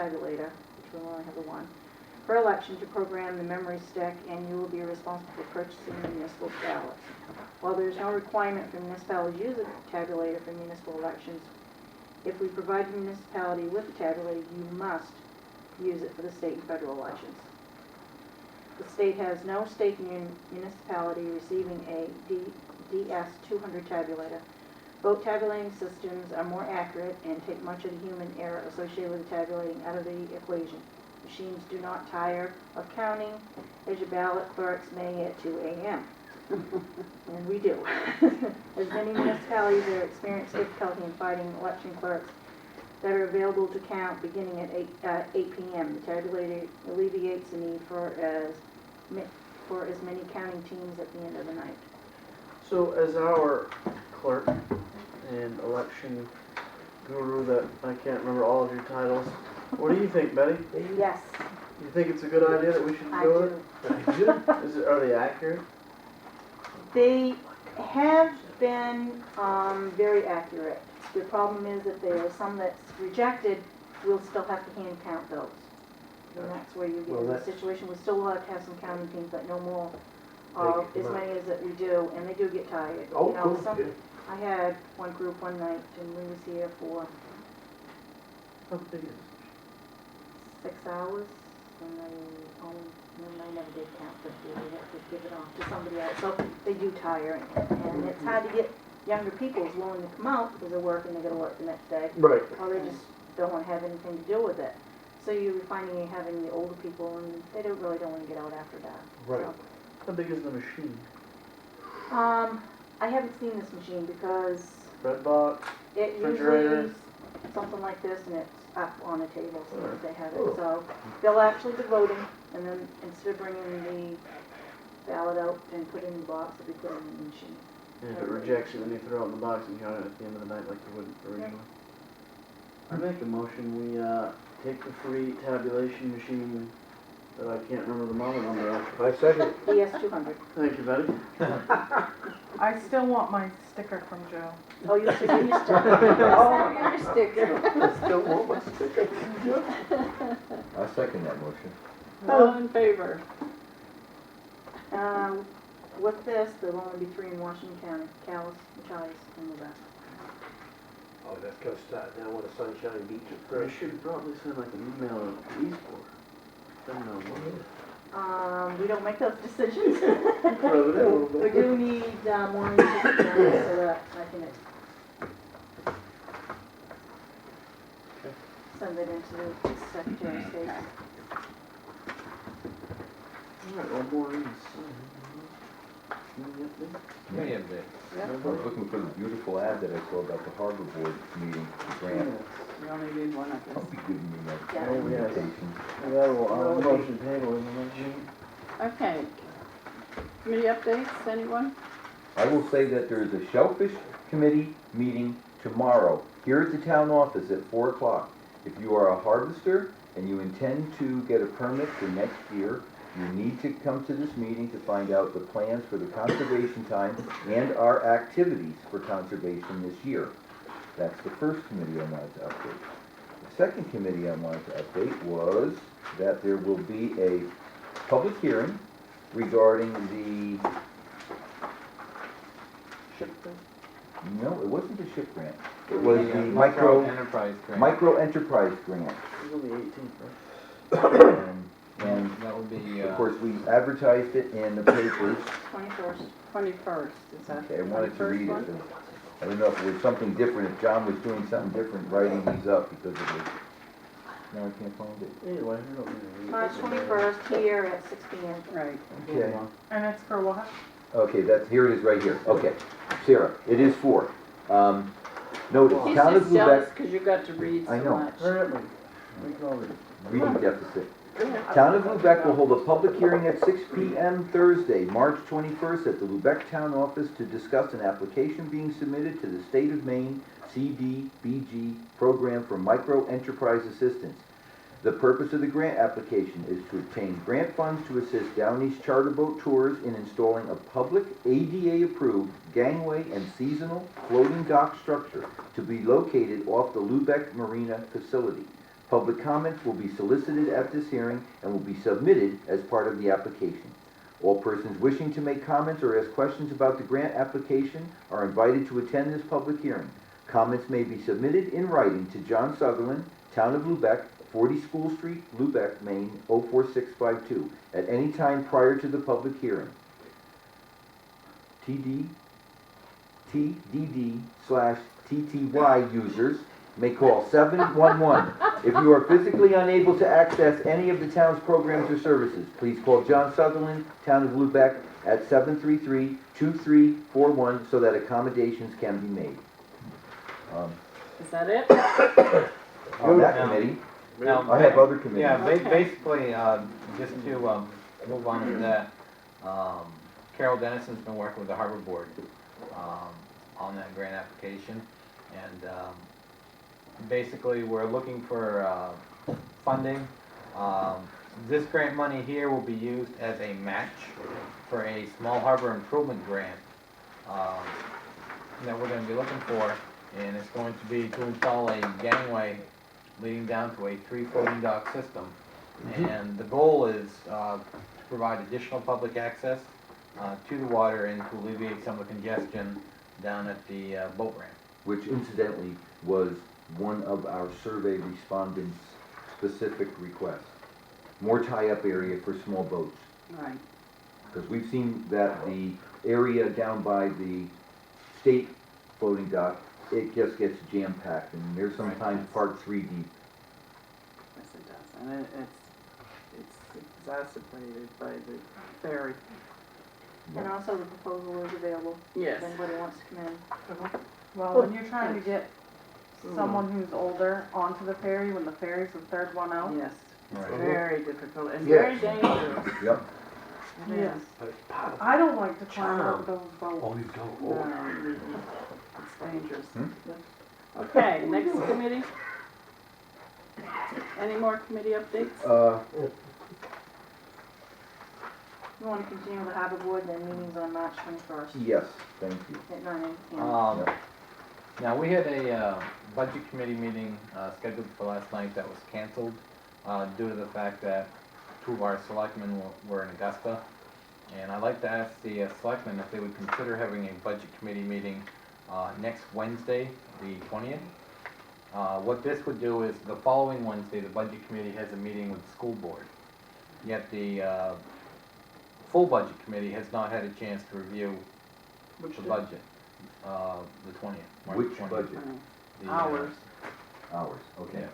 tabulator, which will only have the one, per election to program the memory stick, and you will be responsible for purchasing the municipal ballots. While there is no requirement for municipalities to use a tabulator for municipal elections, if we provide the municipality with a tabulator, you must use it for the state and federal elections. The state has no stake in municipality receiving a DS-200 tabulator. Vote tabulating systems are more accurate and take much of the human error associated with tabulating out of the equation. Machines do not tire of counting, as your ballot clerks may at 2 a.m. And we do. As many municipalities are experiencing difficulty in finding election clerks that are available to count beginning at 8 p.m. The tabulator alleviates the need for as many counting teams at the end of the night. So as our clerk and election guru that I can't remember all of your titles, what do you think, Betty? Yes. You think it's a good idea that we should I go do. with it? Are they accurate? They have been very accurate. The problem is that there are some that's rejected, we'll still have to hand count those. And that's where you get into the situation. We still have to have some counting teams, but no more as many as that we do, and they do get tired. Oh, You know, cool. I had one group one night, and we was here for How big is it? 6 hours, and I never did count 50. We had to give it off to somebody else. So they do tire, and it's hard to get younger people who's willing to come out because they're working, they gotta work the next day. Right. Or they just don't want to have anything to do with it. So you're finding you're having the older people, and they don't want to get out after that. Right. So, How big is the machine? I haven't seen this machine because Red box? it Refrigerator. usually something like this, and it's up on a table, so Alright. they have Oh. it. So they'll actually be voting, and then instead of bringing the ballot out and put it in the box, they'll be putting it in the machine. And if it rejects it, then you throw it in the box and count it at the end of the night like you would originally. I make a motion, we take the free tabulation machine that I can't remember the model number of. I second. DS-200. Thank you, Betty. I still want my sticker from Joe. Oh, you still get your sticker. Oh, your sticker. I still want my sticker. I second that motion. All in favor? With this, there'll only be 3 in Washington County, Calais, Machias, and Lubec. Oh, that's gonna start down with a Sunshine Beach at We first. should probably send like an email to Eastport. Send them one. We don't make those decisions. Throw it in a little We bit. do need more information so that I can send it into the Secretary of State. Alright, one more in. Many of them. I was looking for the beautiful ad that I saw about the Harbor Board meeting, the grant. You only need one of I'll this. be giving you that Yeah. Oh, yes. invitation. That will, motion table, isn't it? Okay. Committee updates, anyone? I will say that there is a Shellfish Committee meeting tomorrow here at the town office at 4 o'clock. If you are a harvester and you intend to get a permit for next year, you need to come to this meeting to find out the plans for the conservation time and our activities for conservation this year. That's the first committee I wanted to update. The second committee I wanted to update was that there will be a public hearing regarding the, no, it wasn't the SHIP grant. It was the enterprise grant. micro enterprise grant. It's on the 18th, right? And That would be, of course, we advertised it in the papers. 21st. 21st, is that Okay, I wanted to 21st read it. one? I don't know if it was something different, if John was doing something different writing these up because of it. No, I can't find it. Either way, we don't need to read it. March 21st, here at 6 p.m. Right. Okay. And it's for what? Okay, here it is right here. Okay, Sarah, it is for, notice, He's Town of just jealous Lubec, because you got to read I so know. much. Hurry up, we can all read it. reading deficit. Town of Lubec will hold a public hearing at 6 p.m. Thursday, March 21st at the Lubec Town Office to discuss an application being submitted to the State of Maine CDBG program for micro enterprise assistance. The purpose of the grant application is to obtain grant funds to assist Down East Charter Boat Tours in installing a public ADA-approved gangway and seasonal floating dock structure to be located off the Lubec Marina facility. Public comments will be solicited at this hearing and will be submitted as part of the application. All persons wishing to make comments or ask questions about the grant application are invited to attend this public hearing. Comments may be submitted in writing to John Sutherland, Town of Lubec, 40 School Street, Lubec, Maine, 04652, at any time prior to the public hearing. TDD/TTY users may call 711. If you are physically unable to access any of the town's programs or services, please call John Sutherland, Town of Lubec, at 733-2341 so that accommodations can be made. Is that it? On that Now- committee, Now, I have other committees. Yeah, Okay. basically, just to move on to that, Carol Dennison's been working with the Harbor Board on that grant application. And basically, we're looking for funding. This grant money here will be used as a match for a small harbor improvement grant that we're going to be looking for. And it's going to be to install a gangway leading down to a 3 floating dock system. And the goal is to provide additional public access to the water and to alleviate some of the congestion down at the boat ramp. Which incidentally was one of our survey respondents' specific requests. More tie-up area for small boats. Right. Because we've seen that the area down by the state floating dock, it just gets jam-packed, and there's sometimes parked 3 deep. Yes, it does, and it's exacerbated by the ferry. And also the proposal is available Yes. if anybody wants to come in. Well, when you're trying to get someone who's older onto the ferry, when the ferry's the third one out. Yes, it's Right. very difficult and Yes. very dangerous. Yep. It Yes. is. But it's part of I don't like to climb Charm. out those boats. Oh, you don't? No, Oh. it's dangerous. Hmm? Okay, next committee. Any more committee updates? You want to continue the Harbor Board, then meetings on March 21st Yes, thank you. at 9 a.m. Now, we had a budget committee meeting scheduled for last night that was canceled due to the fact that 2 of our selectmen were in Augusta. And I'd like to ask the selectmen if they would consider having a budget committee meeting next Wednesday, the 20th. What this would do is the following Wednesday, the budget committee has a meeting with the school board. Yet the full budget committee has not had a chance to review Which the day? budget, the 20th. March Which 20th. budget? The, Hours. Hours, okay. Yes.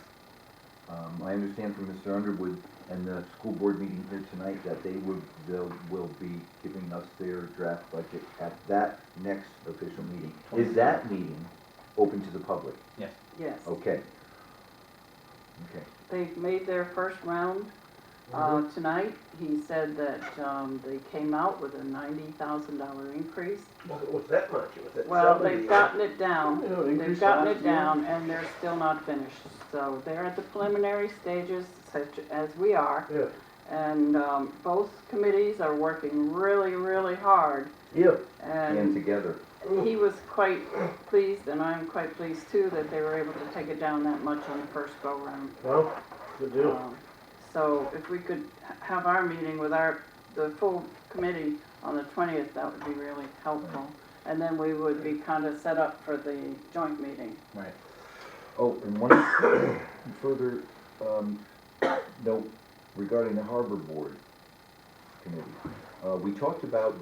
I understand from Mr. Underwood and the school board meeting here tonight that will be giving us their draft budget at that next official meeting. Is that meeting open to the public? Yes. Yes, Okay. Okay. they've made their first round tonight. He said that they came out with a $90,000 increase. It was that much, it was that Well, 70. they've gotten it down. You know, They've increase gotten last it year. down and they're still not finished. So they're at the preliminary stages, such as we are. Yeah. And both committees are working really, really hard. Yep. And And together. he was quite pleased, and I'm quite pleased too, that they were able to take it down that much on the first go-round. Well, good deal. So if we could have our meeting with the full committee on the 20th, that would be really helpful. And then we would be kind of set up for the joint meeting. Right. Oh, and one further note regarding the Harbor Board Committee. We talked about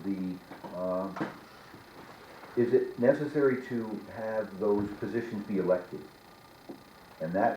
is it necessary to have those positions be elected? And that